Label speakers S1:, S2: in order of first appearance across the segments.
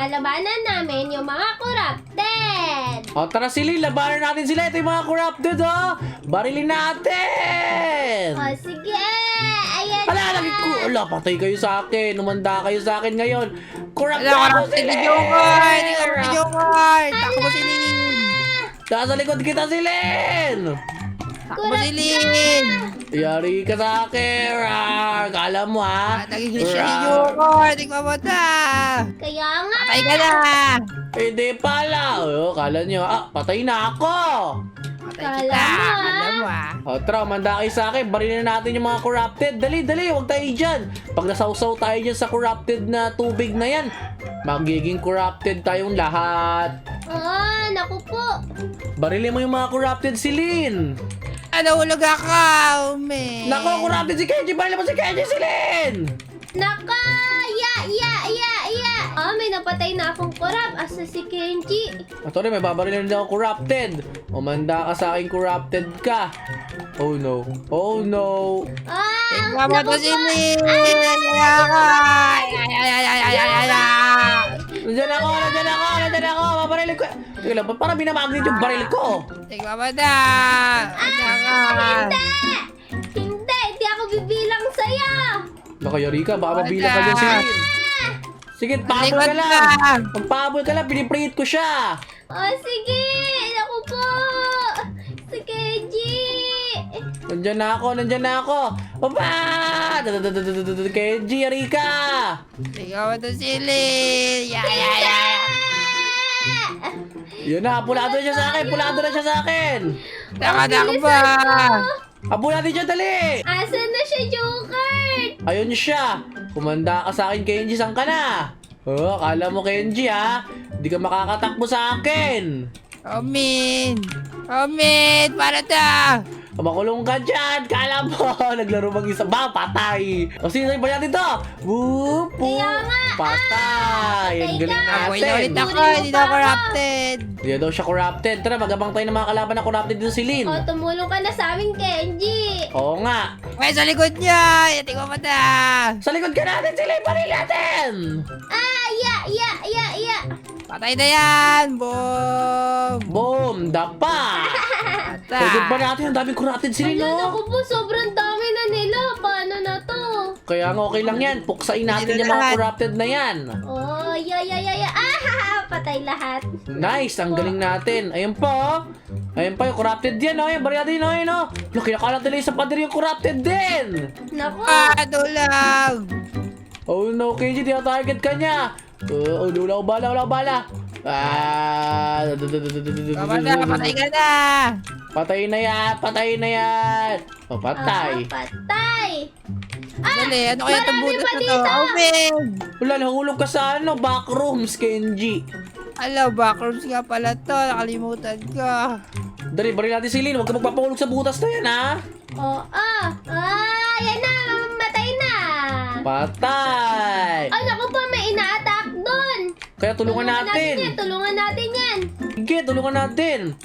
S1: lalabanan namin yung mga corrupted.
S2: O tara Silin, labanan natin sila. Ito yung mga corrupted Barilin natin.
S1: O sige, ayan
S2: Ala,
S1: na.
S2: ala, patay kayo sa akin. Umanda kayo sa akin ngayon. Corrupt
S3: Wala,
S2: ako
S3: corrupted
S2: Silin.
S3: si Joker! Hindi ka si Joker! Takbo si Lin!
S2: Nasa likod kita Silin.
S3: Takbo si Lin!
S2: Yari ka sa akin. Rar. Kala mo
S3: Nagigil siya si
S2: Rar.
S3: Joker! Hindi ko mata!
S1: Kaya nga.
S3: Patay ka na!
S2: Hindi pala. Kala nyo, patay na ako.
S3: Patay
S1: Kala
S3: kita!
S1: mo,
S3: Kala mo
S2: O tara, manda kayo sa akin. Barilin natin yung mga corrupted. Dali, dali, huwag tayo dyan. Pag nasawsaw tayo dyan sa corrupted na tubig na yan, magiging corrupted tayong lahat.
S1: Naku po.
S2: Barilin mo yung mga corrupted Silin.
S3: Nahulog ako! Ume!
S2: Nako, corrupted si Kenji. Barilin mo si Kenji Silin.
S1: Naka! Ya! May napatay na akong corrupt. Asa si Kenji?
S2: Ito rin, may babarilin din ako corrupted. Umanda ka sa akin, corrupted ka. Oh no. Oh no.
S3: Tingnan mo
S1: naku
S3: to si
S1: po.
S3: Lin! Nandyan ako!
S2: Nandiyan ako. Babarilin ko. Teka lang, parang binamagnet yung baril ko.
S3: Tingnan mo na! Nandyan ka!
S1: Hindi ako bibilang sa'yo.
S2: Nakayari ka, baka mabilang ka dyan Silin. Sige, pahabol ka
S3: Likod
S2: lang.
S3: ka.
S2: Magpahabol ka lang, piniprate ko siya.
S1: Sige. Naku po. Si Kenji.
S2: Nandyan na ako. Baba! Kenji, yari ka.
S3: Tingnan mo to si Lin!
S2: Yun na, pulado na siya sa akin.
S3: Tama na ako ba?
S2: Habol natin siya, dali.
S1: Asan na siya, Joker?
S2: Ayun siya. Kumanda ka sa akin, Kenji, saan ka na? Akala mo, Kenji, Hindi ka makakatakbo sa akin.
S3: Omin! Omin! Para ta!
S2: Makulong ka dyan. Kala mo, naglaro mag-isa. Patay. O sino ba natin to? Whoop,
S1: Kaya nga,
S2: patay. Ang galing
S3: Apoy na ulit
S2: natin.
S3: ako! Hindi na ako corrupted!
S2: Hindi daw siya corrupted. Tara, magabang tayo ng mga kalaban na corrupted dito si Lin.
S1: Tumulong ka na sa amin, Kenji.
S2: Oo nga.
S3: May sa likod niya! Yating ko mata!
S2: Sa likod ka natin, si Lin. Baril natin.
S1: Ya.
S3: Patay na yan! Boom!
S2: Boom, dapa.
S3: Ata!
S2: Pagod ba natin? Ang daming corrupted si Lin,
S1: Naku
S2: no?
S1: po, sobrang dami na nila. Paano na to?
S2: Kaya nga okay lang yan. Puksain natin yung mga corrupted na yan.
S1: Ya. Patay lahat.
S2: Nice, ang galing natin. Ayun pa, Ayun pa yung corrupted yan, Yung baril natin, Look, kinakalat nila yung sa pader yung corrupted din.
S1: Naku.
S3: Tulang!
S2: Oh no, KJ, tina-target ka niya. Wala ko bala.
S3: Tama na! Patay ka na!
S2: Patay na yan. Oh, patay.
S1: Patay.
S3: Dali, ano kaya itong
S1: marami
S3: butas
S1: pa
S3: na to?
S1: dito.
S3: Omin!
S2: Wala, nahulog ka sa backrooms, Kenji.
S3: Alam, backrooms nga pala to. Nakalimutan ko.
S2: Dali, baril natin si Lin. Huwag ka magpapahulog sa butas na yan,
S1: Yan na. Matay na.
S2: Patay.
S1: Naku po, may ina-attack doon.
S2: Kaya tulungan natin.
S1: Tulungan natin yan.
S2: Sige, tulungan natin.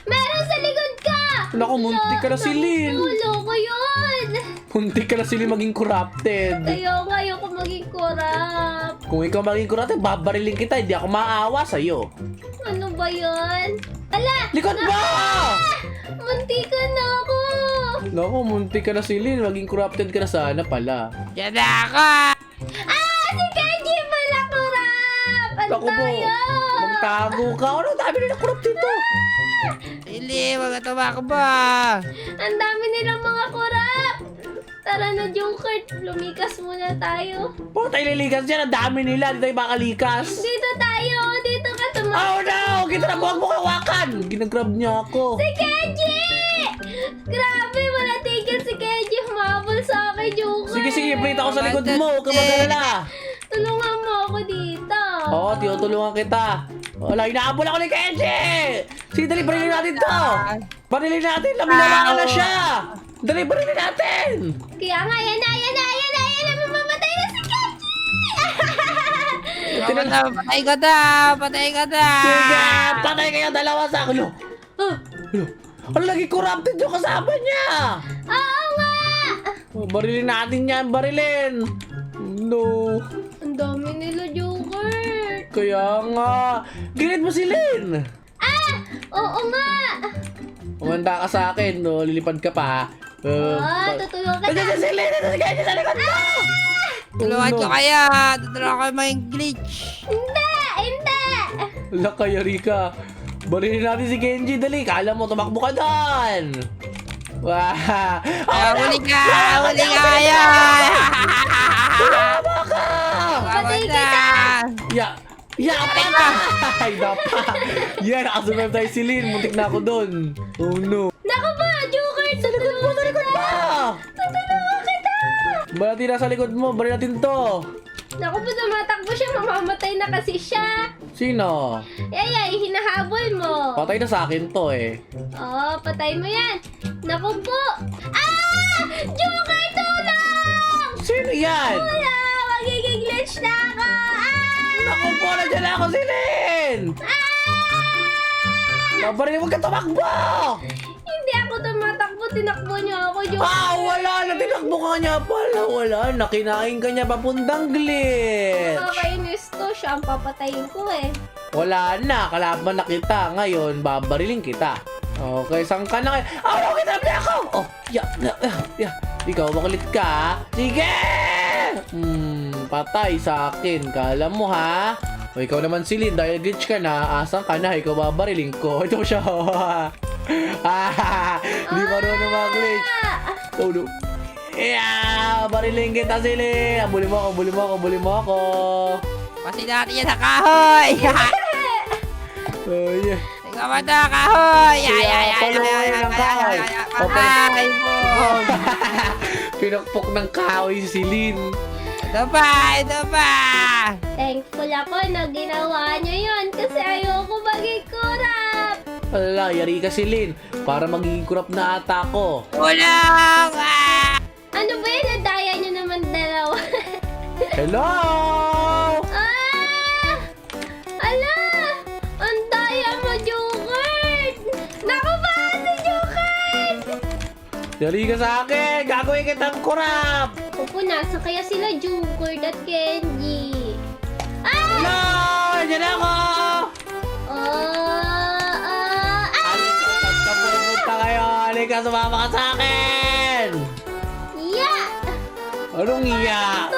S1: Meron sa likod ka.
S2: Naku, muntik ka na si Lin.
S1: Loko yun.
S2: Muntik ka na si Lin maging corrupted.
S1: Kaya nga, ayoko maging corrupt.
S2: Kung ikaw maging corrupted, babarilin kita. Hindi ako maawa sa'yo.
S1: Ano ba yun?
S2: Likod mo!
S1: Munti ka na ako.
S2: Naku, muntik ka na si Lin. Maging corrupted ka na sana pala.
S3: Diyan na ako!
S1: Si Kenji pala corrupt. Ano
S2: Naku po,
S1: tayo?
S2: magtago ka. Ano, dami na corrupt dito.
S3: Ili, mga tumakbo!
S1: Ang dami nilang mga corrupt. Tara na, Joker. Lumikas muna tayo.
S2: Puro tayo lilikas dyan. Ang dami nila. Hindi tayo makalikas.
S1: Dito tayo. Dito ka tumakbo.
S2: Oh no! Kita na buwag mo kawakan! Ginagrab niya ako.
S1: Si Kenji! Grabe, wala tigil si Kenji. Humabol sa akin, Joker.
S2: Sige, plate ako sa likod mo. Huwag ka mag-alala.
S1: Tulungan mo ako dito.
S2: Oo, tinutulungan kita. Wala, inaabol ako ni Kenji! Sige, dali, barilin natin to! Barilin natin, laminala na siya! Dali, barilin natin!
S1: Kaya nga, yan na. Mamamatay na si Kenji!
S3: Patay ka na! Patay ka na!
S2: Sige, patay kayo dalawa sa akin. Ano, lagi corrupted yung kasama niya!
S1: Oo nga!
S2: Barilin natin yan, barilin! No.
S1: Ang dami nila, Joker.
S2: Kaya nga. Ginit mo si Lynn.
S1: Oo nga.
S2: Umanda ka sa akin, no? Lilipad ka pa.
S1: Tutulungan ka.
S2: Nandiyan si Lynn! Nandiyan ka sa likod mo!
S3: Tulungan
S2: no.
S3: ko kaya. Tutulungan ko may glitch.
S1: Hindi.
S2: Wala kaya, Rika. Barilin natin si Kenji, dali. Kala mo, tumakbo ka doon. Wah!
S3: Huli ka! Huli ka kaya!
S2: Tama ka!
S1: Patay
S3: Tama
S1: kita!
S2: Ya! Ya! Patay! Dapa! Yan, nakasurvive tayo si Lynn. Muntik na ako doon. Oh no.
S1: Naku ba, Joker! Sa likod mo, sa likod mo! Tutulungan kita!
S2: Balati na sa likod mo. Baril natin to.
S1: Naku po, tumatakbo siya. Mamamatay na kasi siya.
S2: Sino?
S1: Ay, hinahabol mo.
S2: Patay na sa akin to eh.
S1: Patay mo yan. Naku po. Joker, tulong!
S2: Sino yan?
S1: Wala, magiging glitch na ako.
S2: Naku po, nandiyan na ako si Lynn! Nabaril, huwag ka tumakbo!
S1: Hindi ako tumatakbo. Tinakbo niyo ako, Joker.
S2: Wala na, tinakbo ka niya pala. Wala na, kinain ka niya papuntang glitch.
S1: Kakainis to. Siya ang papatayin ko eh.
S2: Wala na, kalaban na kita. Ngayon, babarilin kita. Okay, saan ka na? Ano, kinabi ako! Oh, ya. Ikaw, makulit ka, ha? Sige! Patay sa akin. Kala mo, ha? O, ikaw naman si Lynn, dahil glitch ka na, asan ka na? Ikaw babarilin ko. Ito siya. Hindi marunong mag-glitch. Oh, no. Yeah! Barilin kita si Lynn! Bully mo ako.
S3: Kasi natin yan sa kahoy!
S2: Oh, yeah.
S3: Ikaw ba na kahoy?
S2: Paluin ang kahoy.
S3: Patay mo!
S2: Pinakpok ng kahoy si Lynn.
S3: Ito pa!
S1: Thankful ako na ginawa niyo yun kasi ayoko maging kurap.
S2: Wala, yari ka si Lynn. Para magiging kurap na ata ko.
S3: Kulang!
S1: Ano ba yan? Nadaya niyo naman dalawa.
S2: Hello!
S1: Ala! Ang daya mo, Joker! Naku ba si Joker?
S2: Yari ka sa akin! Gagawin kitang kurap!
S1: Opo, nasa kaya sila Joker at Kenji.
S2: Hello! Diyan ako! Magkapunta kayo! Halika, sumama ka sa akin!
S1: Yeah!
S2: Anong iya?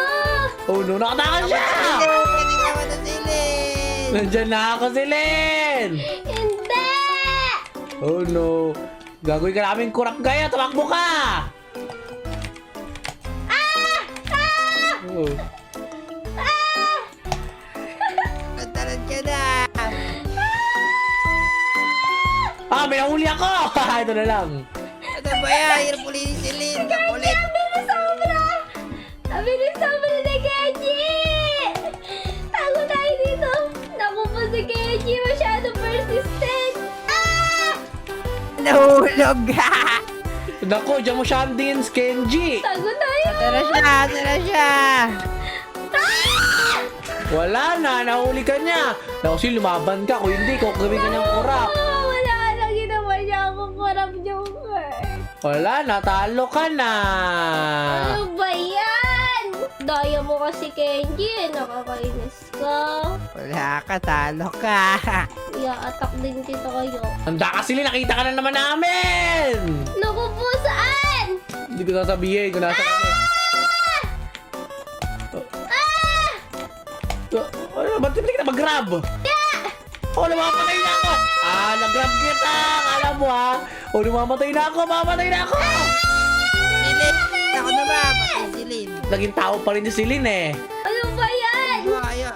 S2: Oh no, nakatakas siya!
S3: Pwede ka ba na silid?
S2: Nandyan na ako si Lynn!
S1: Hindi!
S2: Oh no. Gagawin ka namin kurap gaya. Tumakbo ka! Oh.
S3: Tantalan ka na!
S2: May nahuli ako! Ito na lang.
S3: Ano ba yan? Hirap ulitin si Lynn. Kapulit!
S1: Sabi ni sobra na Kenji! Tago tayo dito! Naku po si Kenji! Masyado persistent!
S3: Nahulog ka!
S2: Naku, dyan mo siya ang tingin, Kenji.
S1: Tago tayo!
S3: Tara siya!
S2: Wala na, nahuli ka niya. Naku, lumaban ka. Kung hindi, kukawin ka niyang kurap.
S1: Wala na ginawa niya ako kurap Joker!
S2: Wala na, talo ka na.
S1: Ano ba yan? Daya mo kasi Kenji, nakakainis ka.
S3: Wala ka, talo ka!
S1: Ia-attack din kita kayo.
S2: Handa ka sila, nakita ka na naman namin.
S1: Naku po, saan?
S2: Hindi ko sasabihin kung nasa kami. Ba't hindi kita mag-grab? Lumamatay na ako. Nag-grab kita. Kala mo ha? Lumamatay na ako.
S3: Si Lynn! Ako na ba? Patay si Lynn.
S2: Naging tao pa rin si Lynn eh.
S1: Ano ba yan?
S3: Kaya.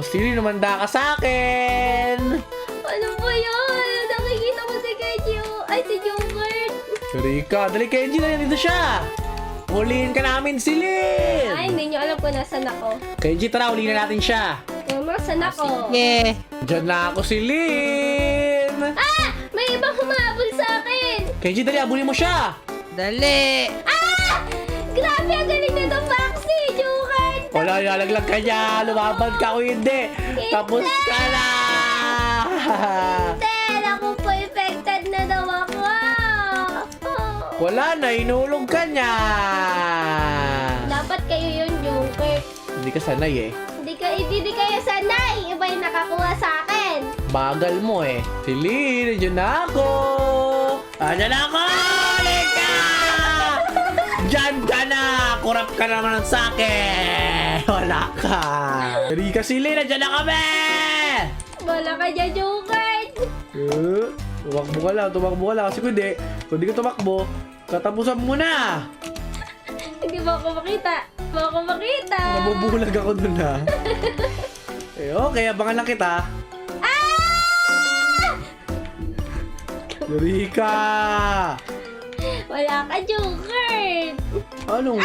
S2: Si Lynn, umanda ka sa akin.
S1: Ano ba yan? Nakikita ko si Kenji. Ay, si Joker.
S2: Rika, dali Kenji, nandito siya. Huliin ka namin si Lynn.
S1: Ay, hindi nyo alam kung nasan ako.
S2: Kenji, tara, huliin na natin siya.
S1: Nasan ako?
S3: Sige!
S2: Diyan na ako si Lynn.
S1: May ibang humabol sa akin.
S2: Kenji, dali, abulin mo siya.
S3: Dali!
S1: Grabe, ang galing na itong Foxy, Joker.
S2: Wala, nalaglag ka niya. Lumaban ka o hindi. Tapos ka na.
S1: Then, ako po infected na daw ako.
S2: Wala na, inulog ka niya.
S1: Dapat kayo yun, Joker.
S2: Hindi ka sanay eh.
S1: Hindi kayo sanay. Iba yung
S2: Bagal mo eh. Celine, nandiyan na ako! Nandiyan na ako! Halika! Diyan ka na! Kurap ka naman sa akin! Wala ka! Rika, Celine, nandiyan na kami!
S1: Wala ka dyan, Joker.
S2: Tumakbo ka lang. Kasi kung di ka tumakbo, katapusan mo na!
S1: Hindi mo ako makita.
S2: Nabubulag ako dun ha. Okay, abangan lang kita. Rika!
S1: Wala ka, Joker.
S2: Anong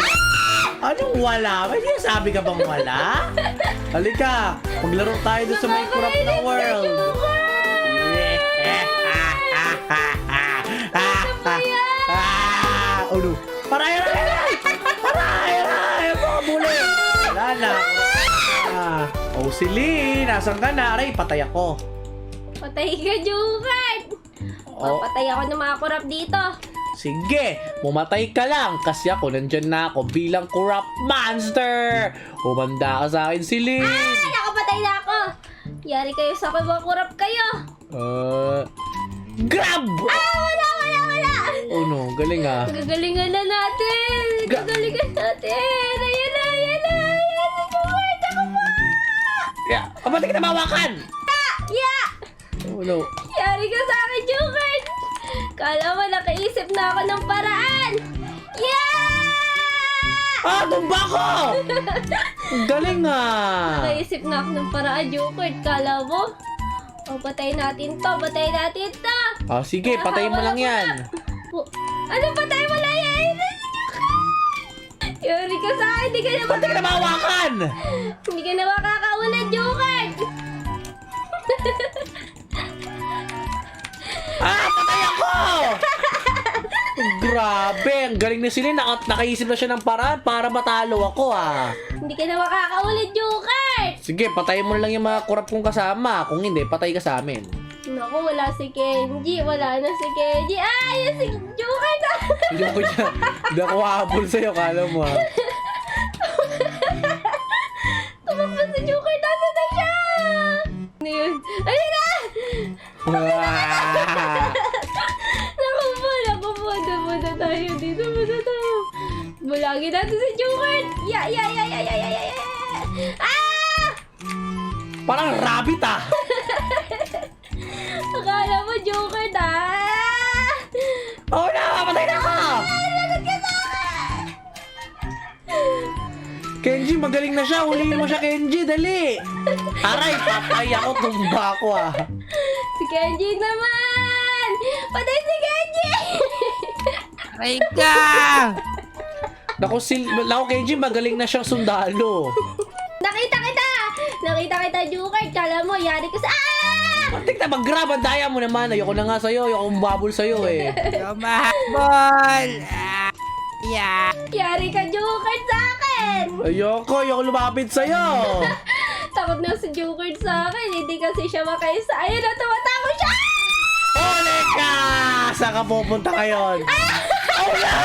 S2: wala? May sinasabi ka bang wala? Halika, maglaro tayo doon sa may kurap na world. Oh no. Paray! Mga bulit! Wala na. Oh, Celine, nasan ka na? Aray, patay ako.
S1: Patay ka, Joker. Patay ako ng mga kurap dito.
S2: Sige, mumatay ka lang kasi ako nandyan na ako bilang corrupt monster. Umanda ka sa akin, Celine.
S1: Nakapatay na ako. Yari kayo sa akin, mga kurap kayo.
S2: Grab!
S1: Wala.
S2: Oh no, galing ah.
S1: Gagalingan na natin. Ayan na. Joker, ako mo.
S2: Yeah, ba't kita mawakan?
S1: Yeah!
S2: Oh no.
S1: Yari ka sa akin, Joker. Kala mo nakaisip na ako ng paraan. Yeah!
S2: Tumba ko! Ang galing ah.
S1: Nakaisip na ako ng paraan, Joker. Kala mo? Patayin natin to.
S2: Sige, patayin mo lang yan.
S1: Ano patay mo lang yan? Yari ka sa akin.
S2: Ba't kita mawakan?
S1: Hindi ka na makakaulan, Joker.
S2: Patay ako! Grabe, ang galing na sila. Nakaisip na siya ng paraan para matalo ako ah.
S1: Hindi ka na makakaulan, Joker.
S2: Sige, patayin mo na lang yung mga kurap kong kasama. Kung hindi, patay ka sa amin.
S1: Naku, wala si Kenji. Wala na si Kenji. Yan si Joker na.
S2: Hindi ako hahabol sa'yo, kala mo ah.
S1: Tumakbo si Joker. Nasa na siya. Ano yun? Ayun na! Naku po. Muna tayo dito. Bulagin natin si Joker. Ya.
S2: Parang rabbit ah.
S1: Akala mo Joker na.
S2: Oh no, patay na ako! Kenji, magaling na siya. Huliin mo siya, Kenji. Dali. Aray, patay ako. Tumba ako ah.
S1: Si Kenji naman. Patay si Kenji.
S3: Aray ka!
S2: Naku, Kenji, magaling na siyang sundalo.
S1: Nakita kita, Joker. Kala mo, yari ka sa...
S2: Patik na, mag-grab. Ang daya mo naman. Ayoko na nga sa'yo. Ayoko umabol sa'yo eh.
S3: Mahabol! Yeah!
S1: Yari ka, Joker, sa akin.
S2: Ayoko lumapit sa'yo.
S1: Takot na si Joker sa akin. Hindi kasi siya makaisa. Ayun na, tumatako siya.
S2: Huli ka! Saan ka pupunta ngayon? Oh no!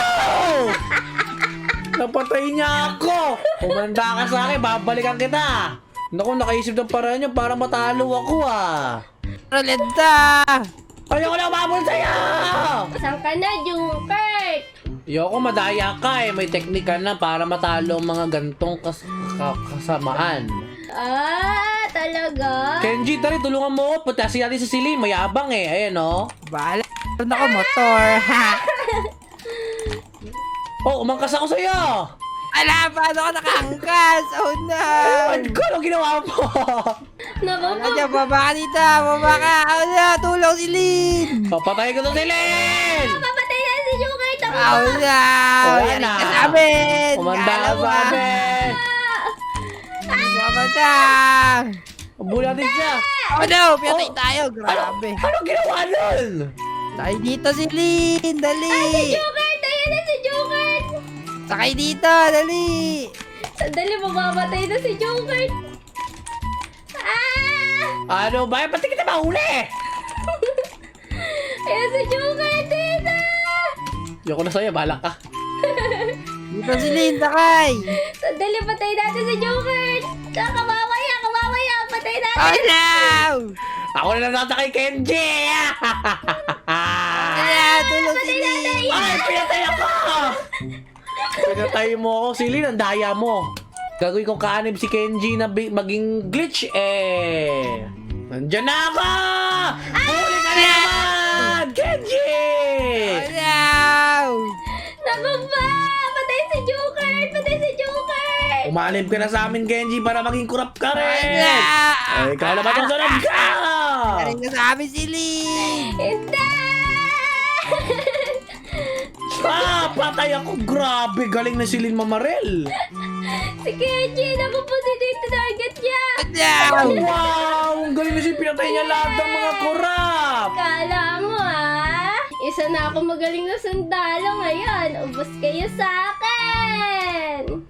S2: Napatay niya ako! Umanda ka sa akin, babalikan kita! Naku, nakaisip ng paraan niyo para matalo ako ah!
S3: Rolenta!
S2: Ayoko na umabol sa'yo!
S1: Saan ka na, Joker?
S2: Ayoko, madaya ka eh. May teknik ka na para matalo ang mga gantong kasamaan.
S1: Talaga?
S2: Kenji, tari, tulungan mo ako. Patasin natin si Celine, mayabang eh. Ayan oh.
S3: Bahala. Meron ako motor.
S2: Oh, umangkas ako sa'yo!
S3: Ala, paano ako nakangkas? Oh no!
S2: Ano ko? Anong ginawa mo?
S1: Naku po.
S3: Ano, baba ka dito! Baba ka! Oh no! Tulong si Lynn!
S2: Papatay ko to si Celine!
S1: Papatay na si Joker. Takbo.
S3: Oh no!
S2: Oh, yan
S3: Yan
S2: na.
S3: ka sa amin!
S2: Umanda ka sa amin!
S3: Baba ka!
S2: Abula din siya!
S3: Oh no! Pinatay tayo! Grabe!
S2: Anong ginawa nun?
S3: Sakay dito si Lynn! Dali!
S1: Joker, tayo na si Joker.
S3: Sakay dito! Dali!
S1: Sandali, mamamatay na si Joker.
S2: Ano ba? Pati kita mahuli!
S1: Ayan si Joker, dito.
S2: Ayoko na sa'yo, bahala ka.
S3: Dito si Lynn! Sakay!
S1: Sandali, patay natin si Joker. Kawawa yan, patay natin.
S3: Oh no!
S2: Ako na nasasa kay Kenji!
S3: Tulong si Lin.
S2: Ay, pinatay ako! Pinatay mo ako, Silin, ang daya mo. Gagawin kong kaanib si Kenji na maging glitch, Nandyan na ako! Huli ka na naman! Kenji!
S3: No!
S1: Naku ba? Patay si Joker! Patay si Joker!
S2: Umalib ka na sa amin, Kenji, para maging kurap ka rin!
S3: Wala!
S2: Ay, ikaw na ba itong sunod ka?
S3: Galing ka sa amin si Lin.
S1: Hindi!
S2: Patay ako! Grabe! Galing na si Lin Mamarel!
S1: Si Kenji! Naku po si dito target niya!
S3: No!
S2: Wow! Ang galing na siya! Pinatay niya lahat ng mga kurap!
S1: Kala mo isa na ako magaling na sundalo ngayon. Ubos kayo sa akin!